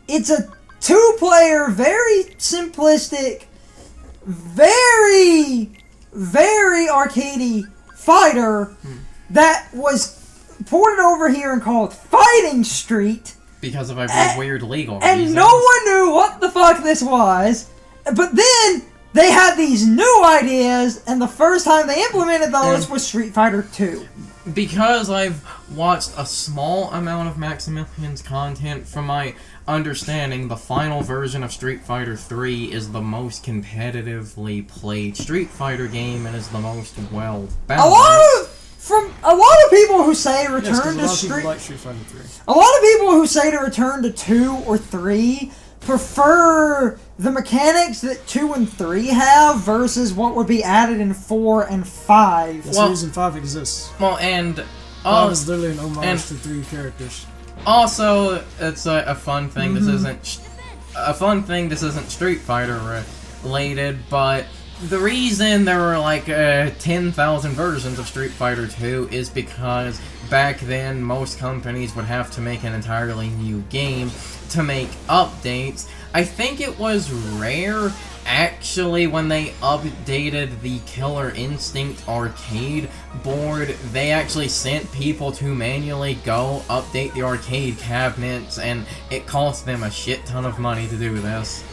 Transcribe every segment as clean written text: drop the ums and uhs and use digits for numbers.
it's a two-player, very simplistic, very, very arcadey fighter that was ported over here and called Fighting Street. Because of a weird legal and reasons. No one knew what the fuck this was. But then they had these new ideas, and the first time they implemented those was Street Fighter 2. Because I've watched a small amount of Maximilian's content, from my understanding, the final version of Street Fighter 3 is the most competitively played Street Fighter game and is the most well balanced. A lot of people who say return to Street Fighter 3. A lot of people who say to return to 2 or 3 prefer the mechanics that 2 and 3 have versus what would be added in 4 and 5. That's the reason 5 exists. Well, and 5 is literally an homage to 3 characters. Also, it's a fun thing. This isn't Street Fighter related, but the reason there were like 10,000 versions of Street Fighter 2 is because back then most companies would have to make an entirely new game to make updates. I think it was Rare, actually, when they updated the Killer Instinct arcade board, they actually sent people to manually go update the arcade cabinets, and it cost them a shit ton of money to do this.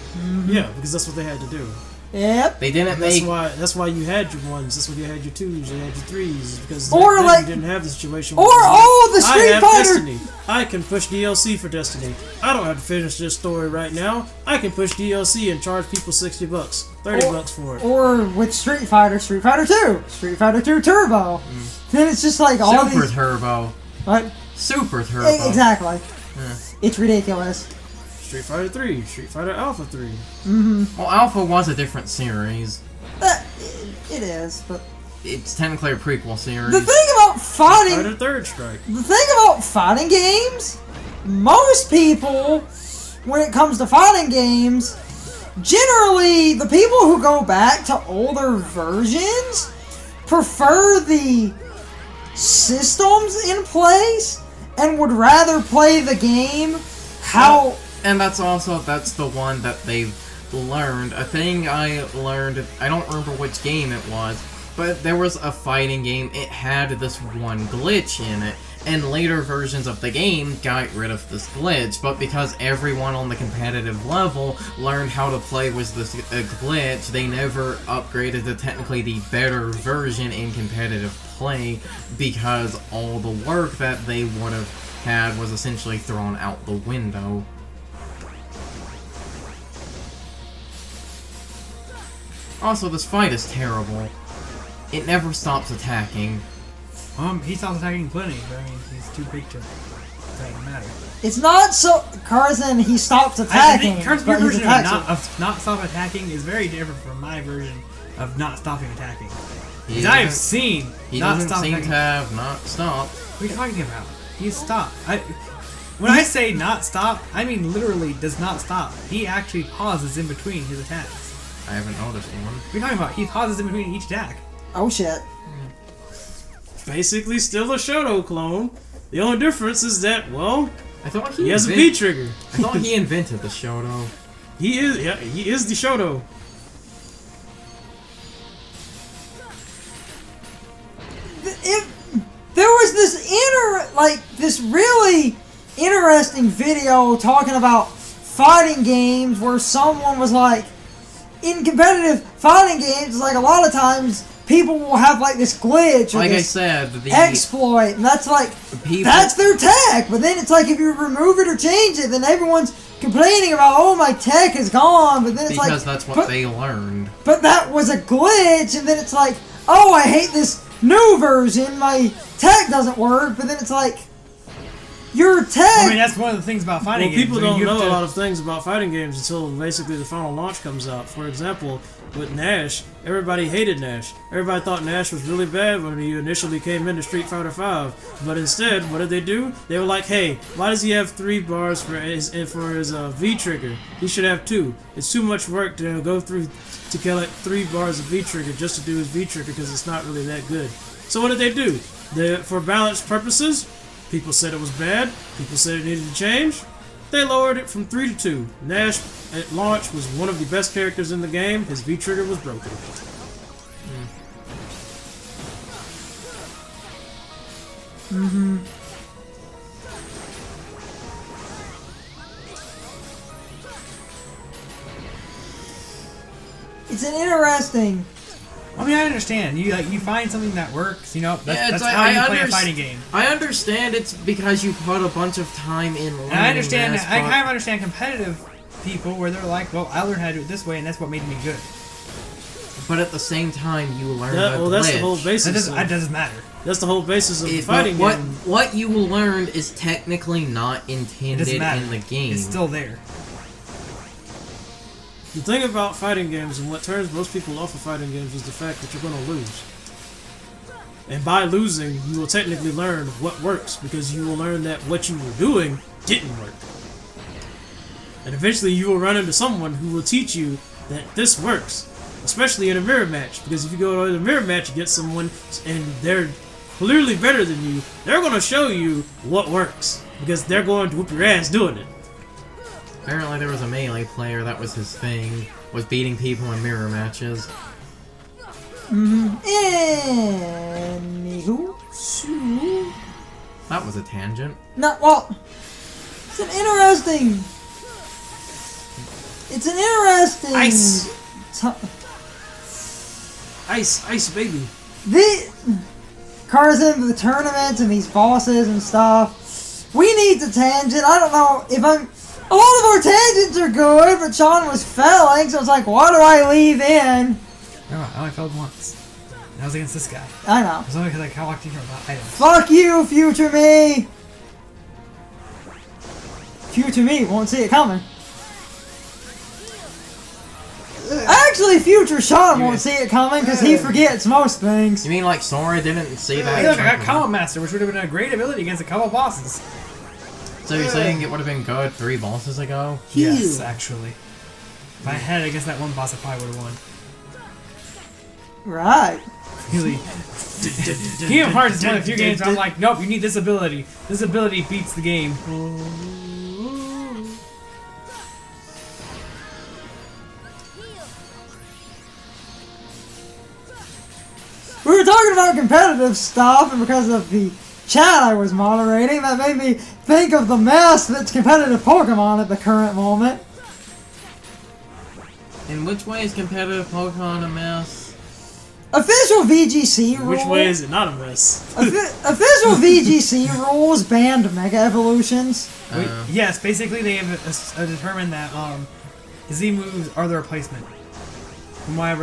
Yeah, because that's what they had to do. Yep. They didn't make... That's why you had your 1s, that's why you had your 2s, you had your 3s, because or then like, you didn't have the situation where the Street Fighter... Destiny. I can push DLC for Destiny. I don't have to finish this story right now. I can push DLC and charge people $60, $30 for it. Or with Street Fighter 2, Street Fighter 2 Turbo. Then it's just like all Super Turbo. What? Super Turbo. Exactly. It's ridiculous. Street Fighter 3, Street Fighter Alpha 3. Well, Alpha was a different series. It is, but... It's technically a prequel series. The thing about fighting... Street Fighter Third Strike. The thing about fighting games, most people, when it comes to fighting games, generally, the people who go back to older versions prefer the systems in place and would rather play the game how... And that's the one that they've learned. A thing I learned, I don't remember which game it was, but there was a fighting game, it had this one glitch in it, and later versions of the game got rid of this glitch, but because everyone on the competitive level learned how to play with this glitch, they never upgraded to technically the better version in competitive play, because all the work that they would have had was essentially thrown out the window. Also, this fight is terrible. It never stops attacking. He stops attacking plenty, but I mean, he's too big to matter. It's not so... Carson, he stops attacking, Carson's but version of not stop attacking is very different from my version of not stopping attacking. He I have seen He not doesn't stop seem attacking. to have not stopped. What are you talking about? He's stopped. When I say not stop, I mean literally does not stop. He actually pauses in between his attacks. I haven't noticed one. What are you talking about? He pauses in between each attack. Oh shit. Basically still a Shoto clone. The only difference is that, well, I thought he has a V-trigger. I thought he invented the Shoto. He is the Shoto. There was this really interesting video talking about fighting games where someone was like, in competitive fighting games, like a lot of times people will have like this glitch or Like this I said, the exploit, and that's like that's their tech. But then it's like if you remove it or change it, then everyone's complaining about, oh, my tech is gone. But then it's because that's what they learned. But that was a glitch, and then it's like, oh, I hate this new version. My tech doesn't work. But then it's like, your tech... I mean, that's one of the things about fighting games. People don't know a lot of things about fighting games until basically the final launch comes out. For example, with Nash, everybody hated Nash. Everybody thought Nash was really bad when he initially came into Street Fighter V. But instead, what did they do? They were like, hey, why does he have 3 bars for his V-trigger? He should have 2. It's too much work to go through to collect 3 bars of V-trigger just to do his V-trigger because it's not really that good. So what did they do? For balance purposes, people said it was bad. People said it needed to change. They lowered it from 3 to 2. Nash at launch was one of the best characters in the game. His V-trigger was broken. It's an interesting. I mean, I understand. You find something that works. You know, that's like, how you play a fighting game. I understand it's because you put a bunch of time in learning And I understand. this, I but- kind of understand competitive people where they're like, well, I learned how to do it this way, and that's what made me good. But at the same time, you learn Yeah, the well, that's the glitch. whole basis. That doesn't matter. That's the whole basis of the But fighting what game. what you learned is technically not It intended doesn't matter. in the game. It's still there. The thing about fighting games and what turns most people off of fighting games is the fact that you're going to lose. And by losing, you will technically learn what works, because you will learn that what you were doing didn't work. And eventually you will run into someone who will teach you that this works. Especially in a mirror match, because if you go to a mirror match against someone and they're clearly better than you, they're going to show you what works, because they're going to whoop your ass doing it. Apparently there was a melee player, that was his thing, was beating people in mirror matches. Anywho. That was a tangent. No, well, it's an interesting. It's an interesting. Ice. t- Ice, baby. The cars into the tournaments and these bosses and stuff. We need the tangent. I don't know if I'm. A lot of our tangents are good, but Sean was failing, so it's like, why do I leave in? No, I only failed once. And I was against this guy. I know. It was only because I walked in here without items. Fuck you, future me. Future me won't see it coming. Actually, future Sean won't see it coming because he forgets most things. You mean like Sora didn't see that? Hey, look, I got chunk Combo of Master, which would have been a great ability against a couple bosses. it? So you're saying it would have been good 3 bosses ago? Yes, actually. If I had it against that one boss, I probably would have won. Right. Really. Kingdom Hearts is one of the few games where I'm like, nope, you need this ability. This ability beats the game. We were talking about competitive stuff, and because of the chat I was moderating, that made me think of the mess that's competitive Pokemon at the current moment. In which way is competitive Pokemon a mess? Official VGC rules. Which way is it not a mess? Official VGC rules banned Mega Evolutions. Yes, basically they have determined that Z moves are the replacement. From what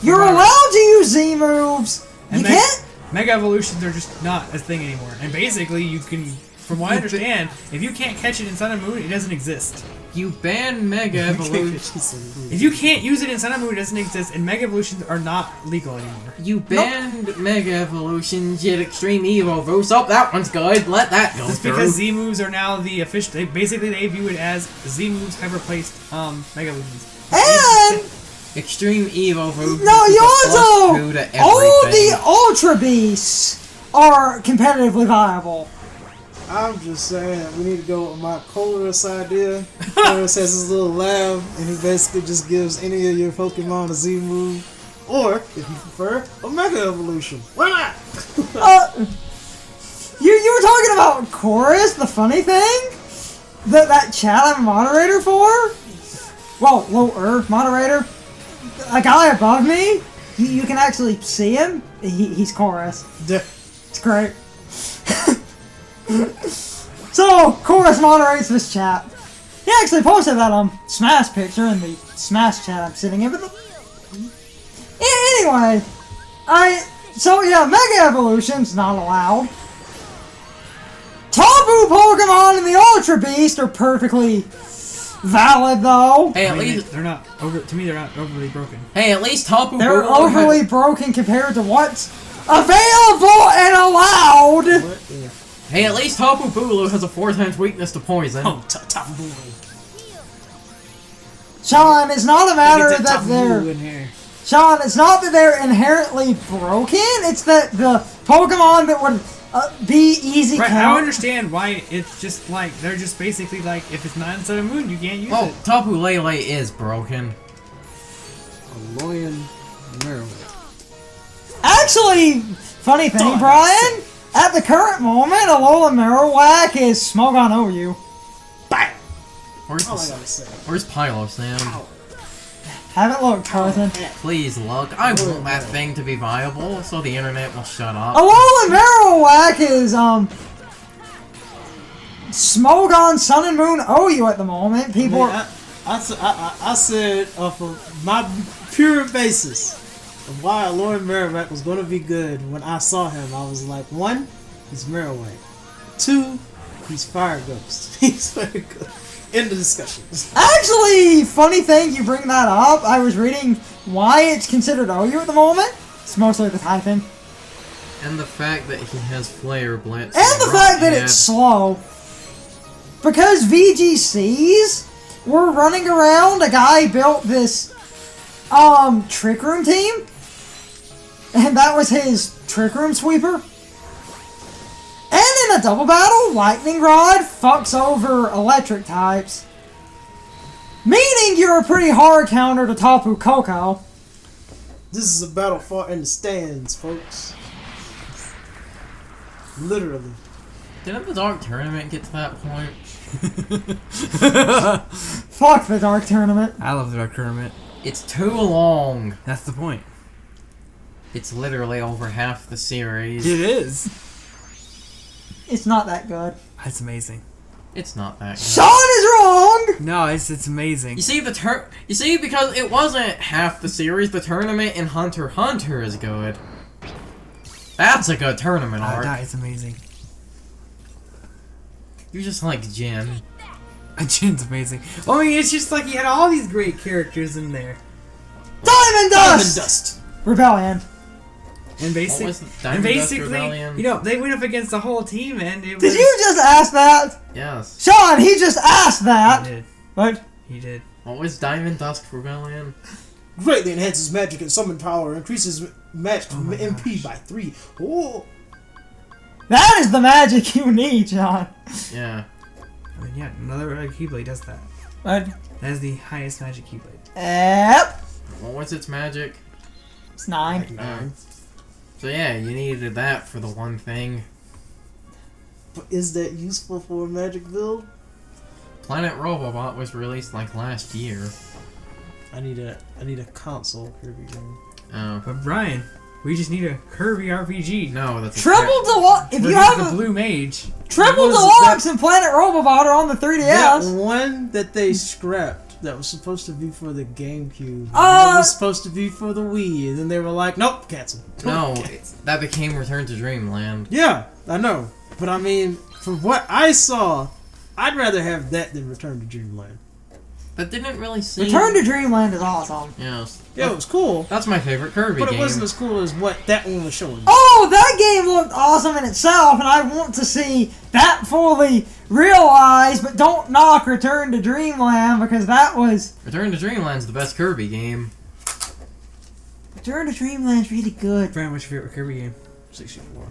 You're allowed to use Z moves. And You can't. Mega Evolutions are just not a thing anymore. And basically, you can, from what I understand, if you can't catch it in Sun and Moon, it doesn't exist. You ban Mega Evolutions. If you can't use it in Sun and Moon, it doesn't exist, and Mega Evolutions are not legal anymore. You banned Mega Evolutions, yet Extreme Evo Boost. Oh, that one's good. Let that go Just through. because Z moves are now the official. They view it as Z moves have replaced Mega Evolutions. And Extreme Evo Boost. no, is you a plus 2 also to all everything. the Ultra Beasts are competitively viable. I'm just saying, we need to go with my Colress idea. Colress has his little lab, and he basically just gives any of your Pokemon a Z move, or, if you prefer, a Mega Evolution. Why not? You were talking about Chorus, the funny thing? That chat I'm a moderator for? Well, lower moderator. A guy above me, you can actually see him. He's Chorus. It's great. So, Chorus moderates this chat. He actually posted that Smash picture in the Smash chat I'm sitting in. But anyway, so yeah, Mega Evolution's not allowed. Tapu Pokemon and the Ultra Beast are perfectly valid, though. Hey, I at mean, least they're not over. To me, they're not overly broken. Hey, at least Tapu They're Bulu overly broken compared to what's available and allowed. Hey, at least Tapu Bulu has a 4 times weakness to poison. Oh, Tapu Bulu. Sean, it's not a matter that they're... in here. Sean, it's not that they're inherently broken, it's that the Pokemon that would be easy Right, I don't count. understand why it's just like they're just basically like if it's not inside a moon, you can't use Oh, it. Tapu Lele is broken. Alolan Marowak. Actually, funny thing, Dog. Brian. At the current moment, Alola Marowak is Smogon OU. Bam! Where's, All I gotta say. where's Pylo Sam? Haven't looked, Carson. Please look. I want that thing to be viable, so the internet will shut up. Alola Marowak is, Smogon Sun and Moon OU at the moment. People are... I said off of my pure basis of why Alolan Marowak was going to be good when I saw him. I was like, 1, he's Marowak. 2, he's Fire Ghost. He's very good. End of discussion. Actually, funny thing you bring that up. I was reading why it's considered OU at the moment. It's mostly the typing. And the fact that he has Flare Blitz. And the fact that it's slow. Because VGCs were running around, a guy built this, Trick Room team. And that was his Trick Room sweeper. And in a double battle, Lightning Rod fucks over electric types. Meaning you're a pretty hard counter to Tapu Koko. This is a battle fought in the stands, folks. Literally. Didn't the Dark Tournament get to that point? Fuck the Dark Tournament. I love the Dark Tournament. It's too long. That's the point. It's literally over half the series. It is. It's not that good. That's amazing. It's not that good. Sean is wrong! No, it's amazing. You see, because it wasn't half the series, the tournament in Hunter x Hunter is good. That's a good tournament arc. It's amazing. You're just like Jin. Jin's amazing. I mean, it's just like he had all these great characters in there. Diamond Dust! Dust. Rebellion. And What was Diamond Dust Rebellion? you know, they went up against the whole team, and it was. Did you just ask that? Yes. Sean, he just asked He that. did. What? He did. What was Diamond Dust Rebellion? Greatly enhances magic and summon power. Increases match my MP by 3. Oh. That is the magic you need, Sean. Yeah. I mean, yeah, another Keyblade does that. What? That is the highest magic Keyblade. Yep. What was its magic? It's 9. So yeah, you needed that for the one thing. But is that useful for a magic build? Planet Robobot was released like last year. I need a console Kirby game. Oh. But Brian, we just need a Kirby RPG. No, that's a Triple Deluxe. If Look you at have the a Blue Mage. Triple What is Deluxe and Planet Robobot are on the 3DS. That one that they scrapped that was supposed to be for the GameCube. It was supposed to be for the Wii, and then they were like, nope, cancel. No, that became Return to Dreamland. Yeah, I know. But I mean, from what I saw, I'd rather have that than Return to Dreamland. That didn't really seem... Return to Dreamland is awesome. Yes. Yeah, it was cool, That's my favorite Kirby but game. it wasn't as cool as what that one was showing. Oh, that game looked awesome in itself, and I want to see that fully realized, but don't knock Return to Dreamland, because that was... Return to Dreamland's the best Kirby game. Return to Dreamland's really good. Brian, what's your favorite Kirby game? 64.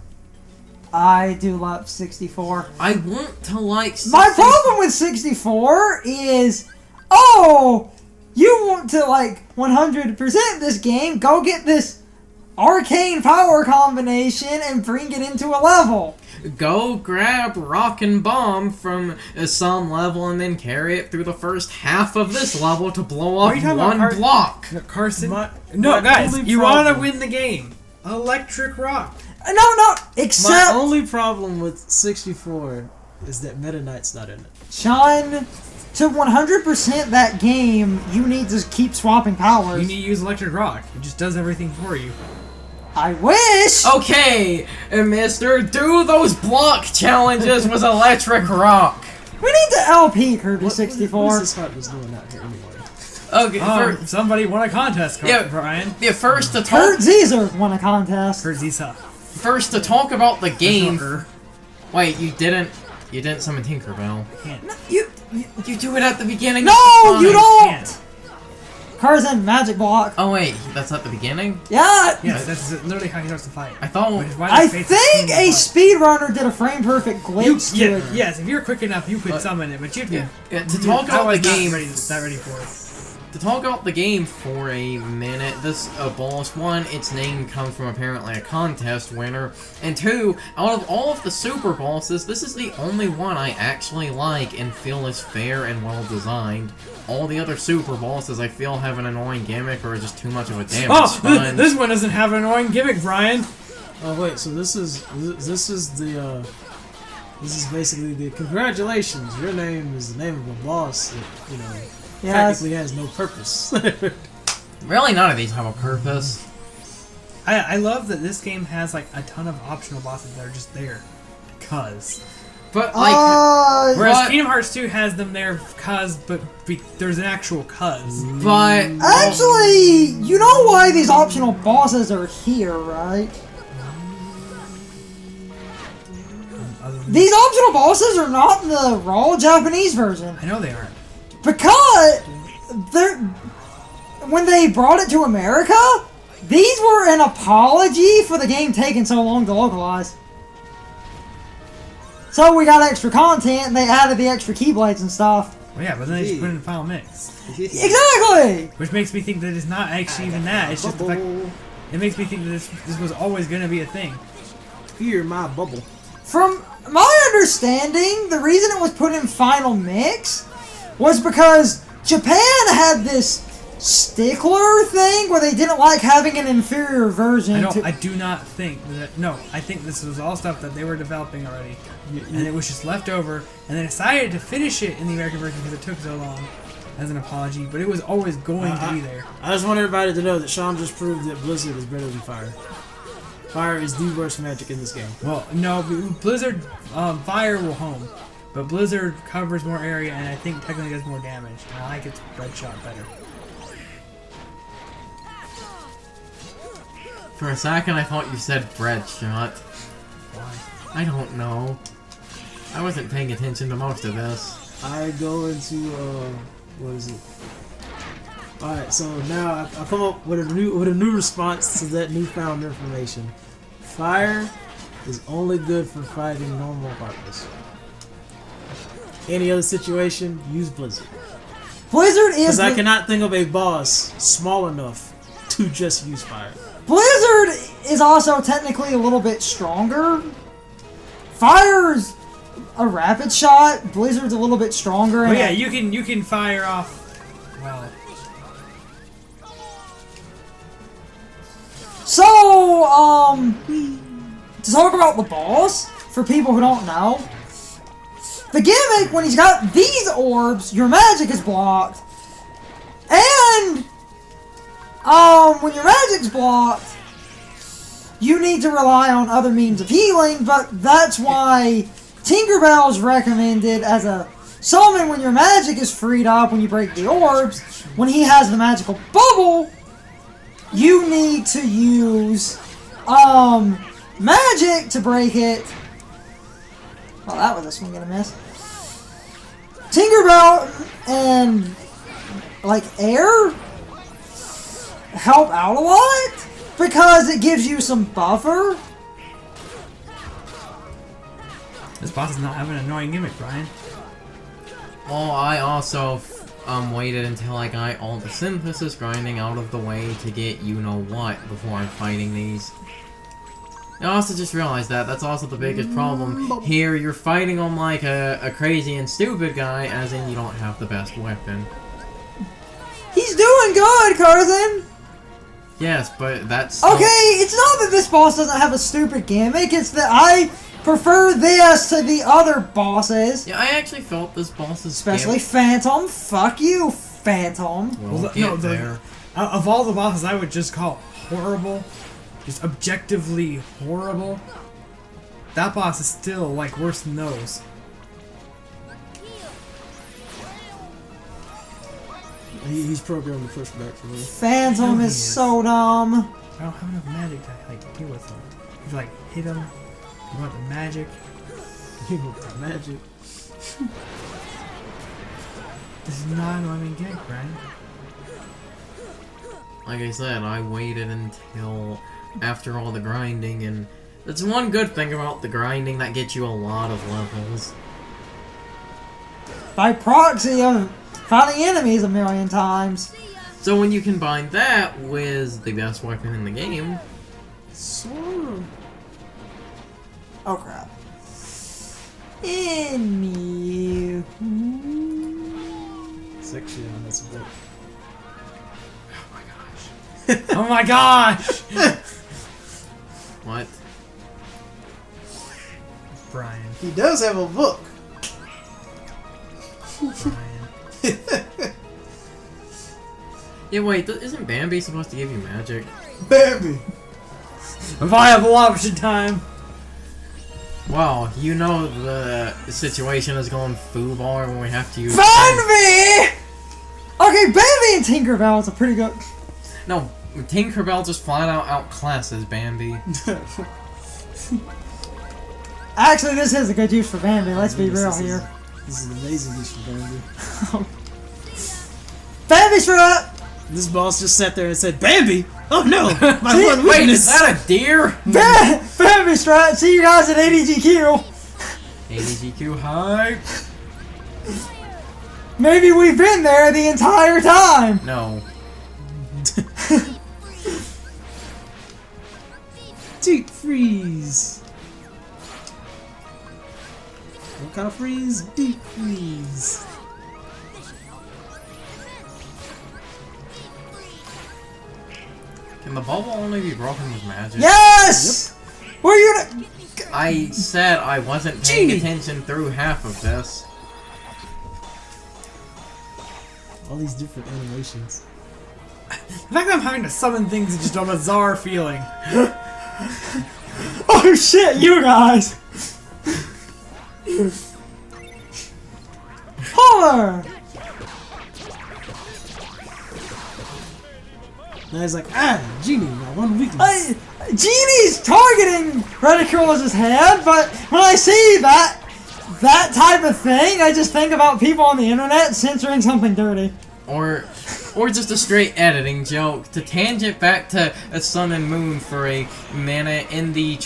I do love 64. I want to like... My problem with 64 is... Oh, you want to, like, 100% this game, go get this arcane power combination and bring it into a level. Go grab Rock and Bomb from some level and then carry it through the first half of this level to blow What are up you talking one about, block. Carson? My guys, only you want to problem- win the game. Electric Rock. No, My except... only problem with 64 is that Meta Knight's not in it. Sean, to 100% that game, you need to keep swapping powers. You need to use Electric Rock. It just does everything for you. I wish! Okay, mister, do those block challenges with Electric Rock. We need to LP Kirby 64. What is this heart was doing out here anyway? Okay, Somebody won a contest, Yeah. Brian. first to Kurt talk... Caesar won a contest. For Zisa. First to talk about the game... Sure. Wait, you didn't summon Tinkerbell. You You do it at the beginning. no, of the you fight. don't! Can't. Carson, magic block. Oh wait, that's at the beginning? Yeah! Yeah, that's literally how he starts to fight. I thought... Which is why I the face is think clean a as speedrunner did a frame perfect fuck. glitch to it. Yes, if you're quick enough, you could summon it, but you have to... Yeah, to talk about the game... Not ready for it. To talk about the game for a minute, this boss, one, its name comes from apparently a contest winner, and two, out of all of the super bosses, this is the only one I actually like and feel is fair and well designed. All the other super bosses I feel have an annoying gimmick or are just too much of a damage Oh, sponge. this one doesn't have an annoying gimmick, Brian. Oh wait, so this is basically the congratulations. Your name is the name of a boss that, you know, Yes. technically has no purpose. Really, none of these have a purpose. I love that this game has like a ton of optional bosses that are just there. Cause. But, like... Whereas But- Kingdom Hearts 2 has them there cause, but there's an actual cause. but... Actually, you know why these optional bosses are here, right? Other than- These optional bosses are not in the raw Japanese version. I know they aren't. Because when they brought it to America, these were an apology for the game taking so long to localize. So we got extra content and they added the extra keyblades and stuff. Well, yeah, but then they just put it in Final Mix. Exactly! Which makes me think that it's not actually even that. It's just the fact... It makes me think that this was always going to be a thing. Fear my bubble. From my understanding, the reason it was put in Final Mix was because Japan had this stickler thing where they didn't like having an inferior version. I do not think that... No, I think this was all stuff that they were developing already. And it was just left over. And they decided to finish it in the American version because it took so long as an apology. But it was always going to be there. I just want everybody to know that Sean just proved that Blizzard is better than Fire. Fire is the worst magic in this game. Well, no, Blizzard... Fire will home. But Blizzard covers more area and I think technically does more damage. And I like its red shot better. For a second, I thought you said bread shot. Why? I don't know. I wasn't paying attention to most of this. I go into what is it? All right, so now I come up with a new response to that newfound information. Fire is only good for fighting normal partners. Any other situation, use Blizzard. Blizzard is Because I cannot think of a boss small enough to just use Fire. Blizzard is also technically a little bit stronger. Fire's a rapid shot. Blizzard's a little bit stronger. Oh and yeah, you can fire off... Well... So, to talk about the boss, for people who don't know, the gimmick, when he's got these orbs, your magic is blocked. And, when your magic's blocked, you need to rely on other means of healing, but that's why Tinkerbell's recommended as a summon when your magic is freed up, when you break the orbs. When he has the magical bubble, you need to use, magic to break it. Well, that was a swing and a miss. Tinkerbell and, like, air help out a lot because it gives you some buffer. This boss does not have an annoying gimmick, Brian. Well, I also waited until I got all the synthesis grinding out of the way to get you-know-what before I'm fighting these. I also just realized that that's also the biggest problem. Here, you're fighting on like a crazy and stupid guy, as in you don't have the best weapon. He's doing good, Carson! Yes, but that's... Okay, it's not that this boss doesn't have a stupid gimmick, it's that I prefer this to the other bosses. Yeah, I actually felt this boss's Especially Phantom. Fuck you, Phantom. We'll get there. Of all the bosses I would just call horrible, just objectively horrible, that boss is still like worse than those. He's programmed to push back for me. Phantom he is is. so dumb. I don't have enough magic to like deal with him. You like hit him, you want the magic. Magic. This is not an annoying gimmick, Brian. like I said, I waited until after all the grinding, and that's one good thing about the grinding that gets you a lot of levels. By proxy of fighting enemies a million times. So when you combine that with the best weapon in the game, Sora. Oh crap. Anywho. Section on this book. Oh my gosh! what? Brian. He does have a book. Brian. Yeah, wait, isn't Bambi supposed to give you magic? Bambi. Viable option time! Well, you know the situation is going foobar when we have to use... Bambi! Okay, Bambi and Tinkerbell is a pretty good... No, Tinkerbell just flat out outclasses Bambi. Actually, this is a good use for Bambi, let's be real here. This is an amazing use for Bambi. Bambi strut! This boss just sat there and said, Bambi? Oh no! My See, one Wait, weakness! is that a deer? Bambi strut! See you guys at ADGQ! ADGQ hype? Maybe we've been there the entire time! No. Deep freeze! What kind of freeze? Deep freeze. Can the bubble only be broken with magic? Yes! Were you not... I said I wasn't paying Genie. attention through half of this. All these different animations. The fact that I'm having to summon things is just a bizarre feeling. Oh shit, you guys! Homer! Now he's like, Genie, my one weakness. Genie's targeting Rediculous's head, but when I see that type of thing, I just think about people on the internet censoring something dirty. Or just a straight editing joke. To tangent back to a Sun and Moon for a minute in the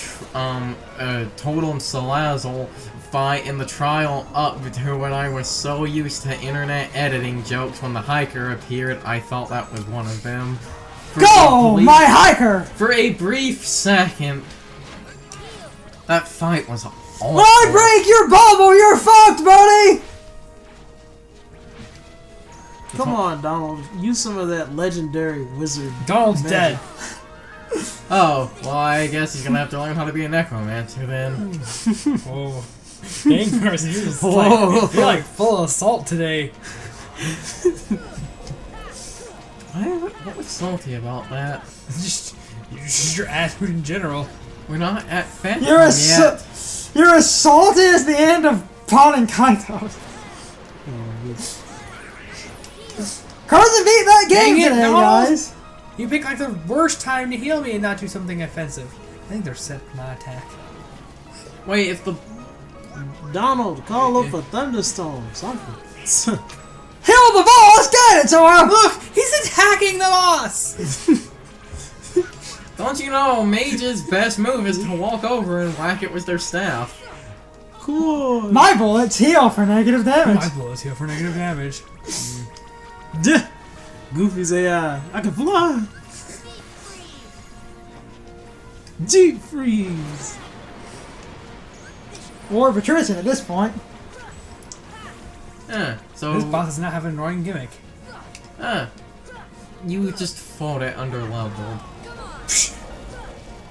Total and Salazzle fight in the trial up to when I was so used to internet editing jokes when the hiker appeared, I thought that was one of them. Go, my hiker! For a brief second, that fight was awful. When I break your bubble, you're fucked, buddy! Come on, Donald. Use some of that legendary wizard. Donald's magic. dead. Oh, well, I guess he's gonna have to learn how to be a necromancer then. Whoa. Dang, Carson, you're just Whoa. you're like full of salt today. What was salty about that? It's just your attitude in general. We're not at Fenton You're yet. you're as salty as the end of Pawn and Kaitos. Carson beat that game Dang it, today, no! guys. You pick like the worst time to heal me and not do something offensive. I think they're set for my attack. Wait, if the... Donald, call up a thunderstorm. Something. Heal the boss, get it, Sora! Look, he's attacking the boss. Don't you know, mage's best move is to walk over and whack it with their staff. Cool. My bullets heal for negative damage. My bullets heal for negative damage. Duh. Goofy's AI. I can fly. Deep freeze. War of attrition at this point. So... This boss does not have an annoying gimmick. You just fought it under leveled.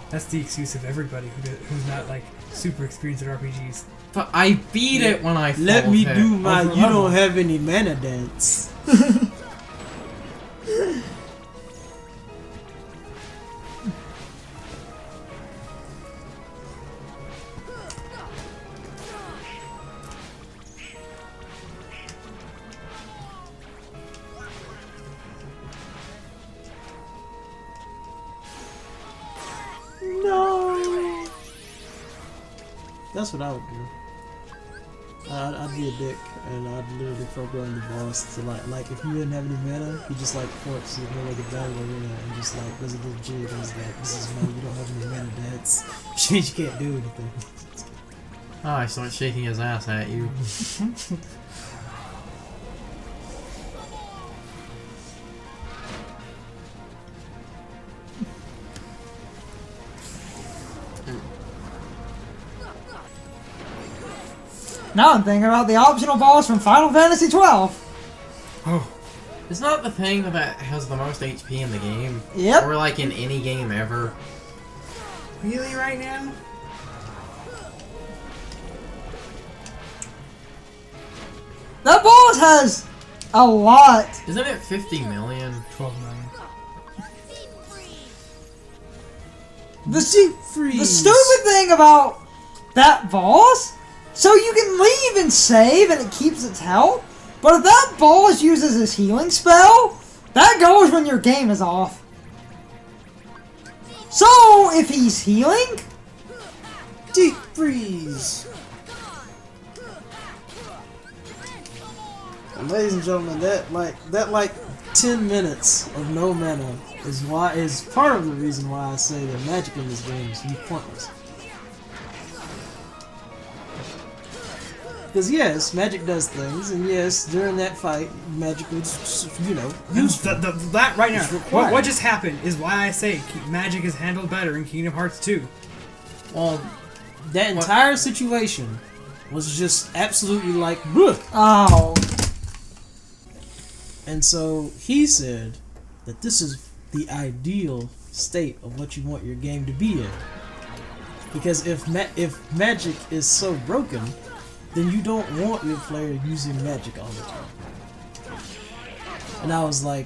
That's the excuse of everybody who's not like super experienced at RPGs. But I beat it when I fought Let me it. do my Over you level. don't have any mana dance. No. That's what I would do. I'd be a dick, and I'd literally program the boss to like if you didn't have any mana, he just like ports to the middle of the battle arena and just like does a little jig and is like, this is no, you don't have any mana, that's which means you can't do anything. Oh, I start shaking his ass at you. Now I'm thinking about the optional boss from Final Fantasy 12. Oh, It's not the thing that has the most HP in the game. Yep. Or like in any game ever. really right now? That boss has a lot. Isn't it 50 million? 12 million. The stupid thing about that boss, so you can leave and save and it keeps its health, but if that boss uses his healing spell, that goes when your game is off. So, if he's healing, Deep freeze. And ladies and gentlemen, that 10 minutes of no mana is part of the reason why I say that magic in this game is pointless. Because yes, magic does things, and yes, during that fight, magic was, useful. That right now, It's required. what just happened is why I say magic is handled better in Kingdom Hearts 2. Well, that entire situation was just absolutely like, bleh. oh, And so he said that this is the ideal state of what you want your game to be in. Because if magic is so broken, then you don't want your player using magic all the time. And I was like,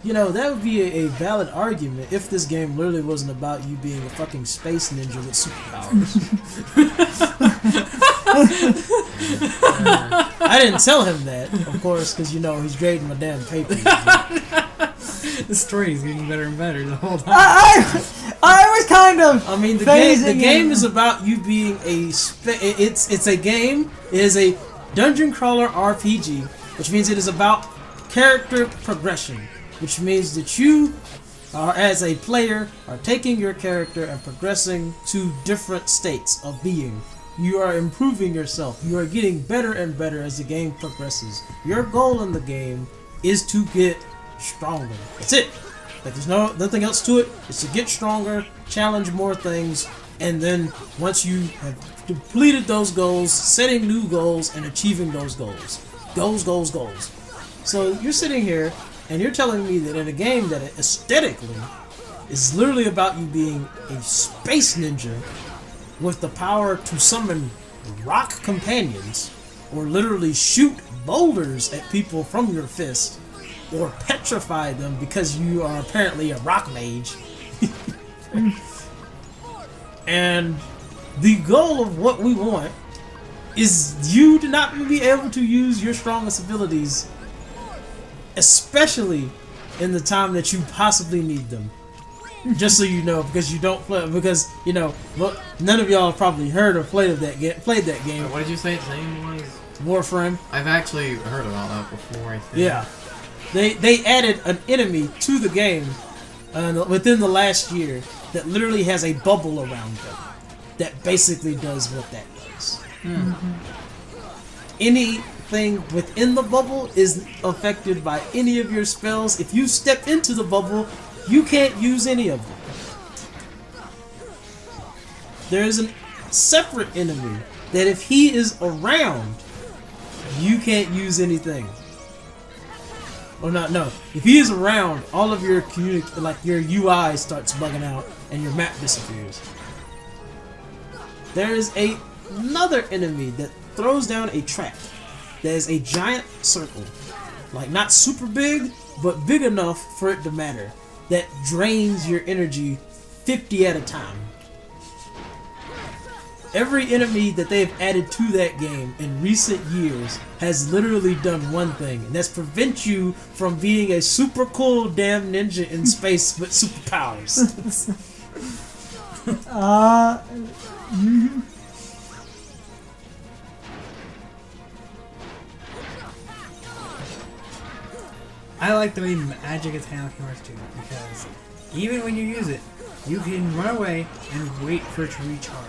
that would be a valid argument if this game literally wasn't about you being a fucking space ninja with superpowers. I didn't tell him that, of course, because he's grading my damn papers. The story is getting better and better the whole time. I was kind of. I mean, the phasing game in. is about you being it's a game. It is a dungeon crawler RPG, which means it is about character progression, which means that you are, as a player, are taking your character and progressing to different states of being. You are improving yourself. You are getting better and better as the game progresses. Your goal in the game is to get stronger. That's it. Like, there's nothing else to it. It's to get stronger, challenge more things, and then once you have completed those goals, setting new goals and achieving those goals. Goals. So you're sitting here and you're telling me that in a game that aesthetically is literally about you being a space ninja with the power to summon rock companions or literally shoot boulders at people from your fist or petrify them because you are apparently a rock mage. And the goal of what we want is you to not be able to use your strongest abilities, especially in the time that you possibly need them. Just so you know, because you don't play, because look, none of y'all have probably heard or played that game. What did you say its name was? Warframe. I've actually heard about that before, I think. Yeah. They added an enemy to the game within the last year that literally has a bubble around them that basically does what that does. Anything within the bubble is affected by any of your spells. If you step into the bubble, you can't use any of them. There is a separate enemy that if he is around, you can't use anything. Or not, no. If he is around, all of your your UI starts bugging out and your map disappears. There is another enemy that throws down a trap. There's a giant circle. Like, not super big, but big enough for it to matter. That drains your energy 50 at a time. Every enemy that they've added to that game in recent years has literally done one thing, and that's prevent you from being a super cool damn ninja in space with superpowers. I like the way magic is handled in Hearts 2 because even when you use it, you can run away and wait for it to recharge.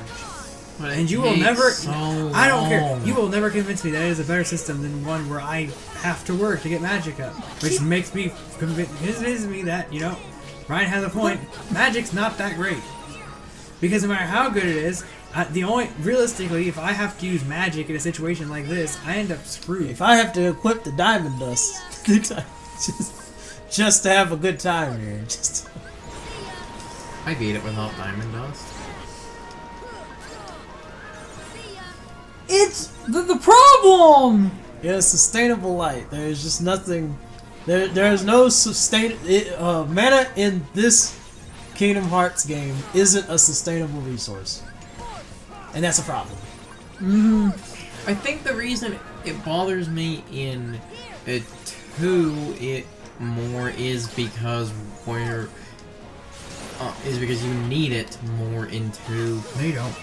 And you will never. I don't care. You will never convince me that it is a better system than one where I have to work to get magic up, which makes me convinces me that Ryan has a point. Magic's not that great because no matter how good it is, realistically, if I have to use magic in a situation like this, I end up screwed. If I have to equip the diamond dust, just to have a good time here, I beat it without diamond dust. It's the problem. Yeah, sustainable light. There's just nothing. There's no mana in this Kingdom Hearts game isn't a sustainable resource, and that's a problem. I think the reason it bothers me in 2 more is because you need it more in 2. No, you don't.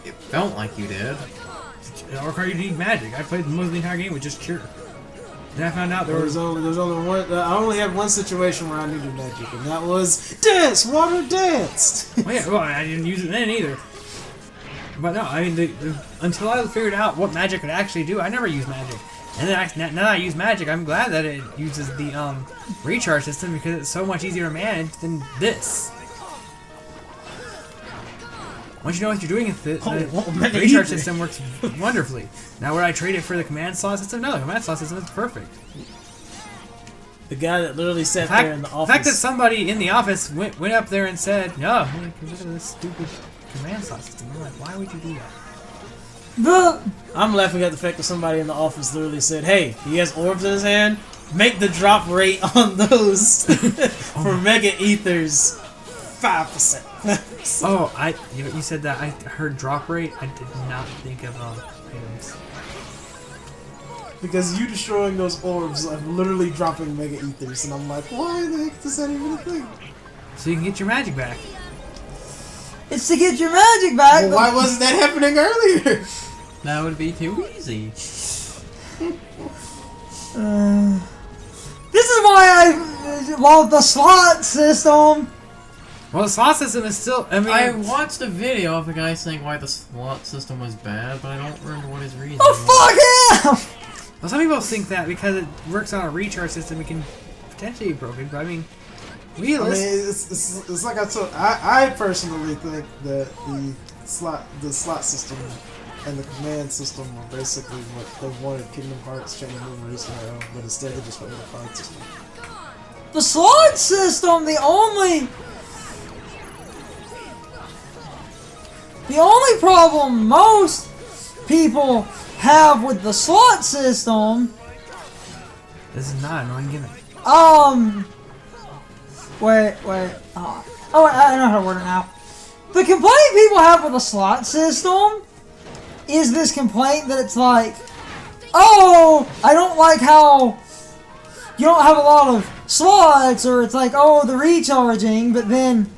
It felt like you did. Or you need magic. I played most of the entire game with just cure. Then I found out There's only one. I only had one situation where I needed magic, and that was dance. Water danced. Well, I didn't use it then either. But no, I mean, until I figured out what magic could actually do, I never used magic. And then now that I use magic, I'm glad that it uses the recharge system because it's so much easier to manage than this. Once you know what you're doing, the recharge system works wonderfully. Now, would I trade it for the command slot system? No, the command slot system is perfect. The guy that literally sat there in the office. The fact that somebody in the office went up there and said, "No, consider this stupid command slot system." I'm like, why would you do that? I'm laughing at the fact that somebody in the office literally said, "Hey, he has orbs in his hand. Make the drop rate on those for Mega Ethers 5%." Oh, you said that. I heard drop rate. I did not think of items. Because you destroying those orbs, I'm literally dropping Mega Ethers, and I'm like, why the heck is that even a thing? So you can get your magic back. It's to get your magic back. Well, why wasn't that happening earlier? That would be too easy. This is why I love the slot system. Well, the slot system is still. I mean, I watched a video of a guy saying why the slot system was bad, but I don't remember what his reason Oh, was. fuck him! well, some people think that because it works on a recharge system, it can potentially be broken. But I mean, it's like I told. I personally think that the slot system and the command system were basically what they wanted Kingdom Hearts Chain of Memories to have, but instead they just went with a card system. The slot system, the only problem most people have with the slot system. this is not an annoying gimmick. Wait. Oh, wait, I know how to word it now. The complaint people have with the slot system is this complaint that it's like, oh, I don't like how you don't have a lot of slots, or it's like, oh, the recharging, but then...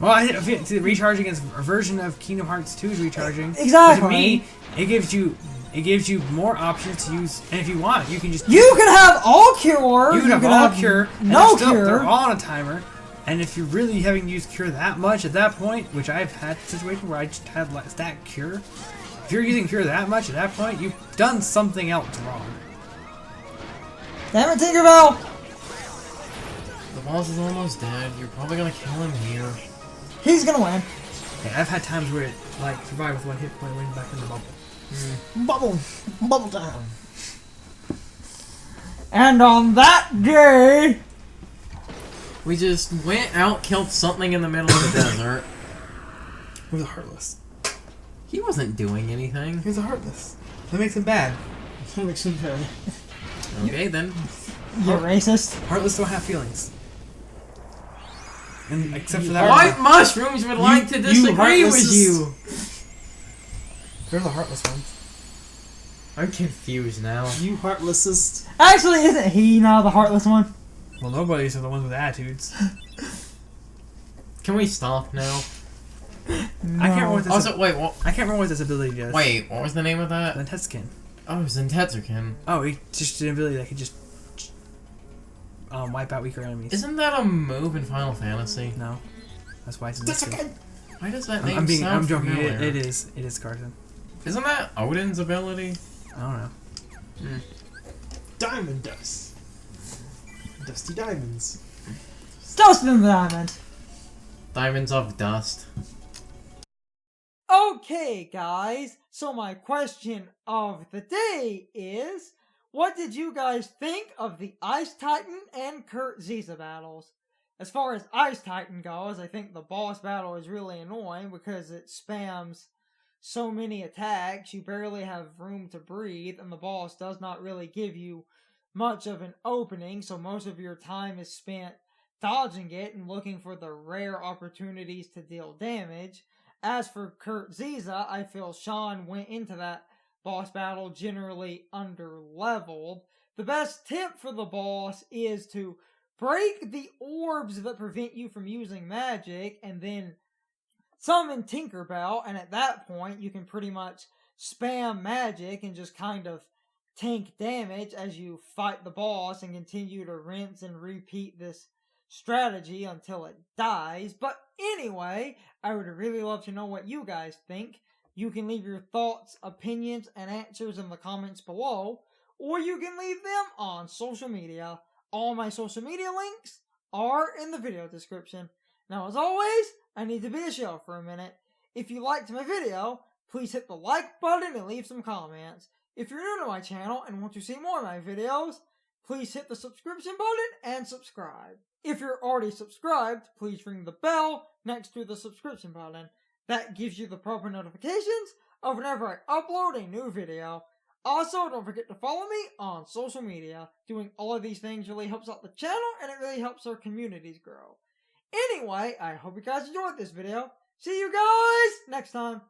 Well, I think the recharging is a version of Kingdom Hearts 2's recharging. Exactly. But to me, it gives you more options to use, and if you want, you can just... You can have all cure. You can have all cure. No cure. cure. They're all on a timer. And if you're really having used cure that much at that point, which I've had a situation where I just had stack cure, if you're using cure that much at that point, you've done something else wrong. Damn it, Tinkerbell! The boss is almost dead. You're probably gonna kill him here. He's gonna win. Yeah, I've had times where it survived with 1 hit point and went back in the bubble. Bubble time. And on that day... We just went out, killed something in the middle of the desert. He was a Heartless. He wasn't doing anything. He was a Heartless. That makes him bad. That makes me bad. Okay, then. You're racist. Heartless don't have feelings. And except for that... White mushrooms would like to disagree with you! They're the Heartless ones. I'm confused now. You heartlessest. Actually, isn't he now the heartless one? Well, nobody's the ones with attitudes. Can we stop now? No. I can't remember what this. Also, wait, what? I can't remember what this ability does. Wait, what was the name of that? Zentetsuken. Oh, Zentetsuken. Oh, he just an ability that could just. wipe out weaker enemies. Isn't that a move in Final Fantasy? No, that's why it's in That's this game. okay. Why does that name I'm joking. familiar? It is cartoon. Isn't that Odin's ability? I don't know. Diamond dust. Dusty diamonds. Dustin the Diamond. Diamonds of Dust. Okay, guys, so my question of the day is, what did you guys think of the Ice Titan and Kurt Ziza battles? As far as Ice Titan goes, I think the boss battle is really annoying because it spams so many attacks, you barely have room to breathe, and the boss does not really give you much of an opening, so most of your time is spent dodging it and looking for the rare opportunities to deal damage. As for Kurt Ziza, I feel Sean went into that boss battle generally under-leveled. The best tip for the boss is to break the orbs that prevent you from using magic, and then summon Tinkerbell, and at that point you can pretty much spam magic and just kind of tank damage as you fight the boss and continue to rinse and repeat this strategy until it dies. But anyway, I would really love to know what you guys think. You can leave your thoughts, opinions, and answers in the comments below, or you can leave them on social media. All my social media links are in the video description. Now, as always, I need to be a show for a minute. If you liked my video, please hit the like button and leave some comments. If you're new to my channel and want to see more of my videos, please hit the subscription button and subscribe. If you're already subscribed, please ring the bell next to the subscription button. That gives you the proper notifications of whenever I upload a new video. Also, don't forget to follow me on social media. Doing all of these things really helps out the channel and it really helps our communities grow. Anyway, I hope you guys enjoyed this video. See you guys next time.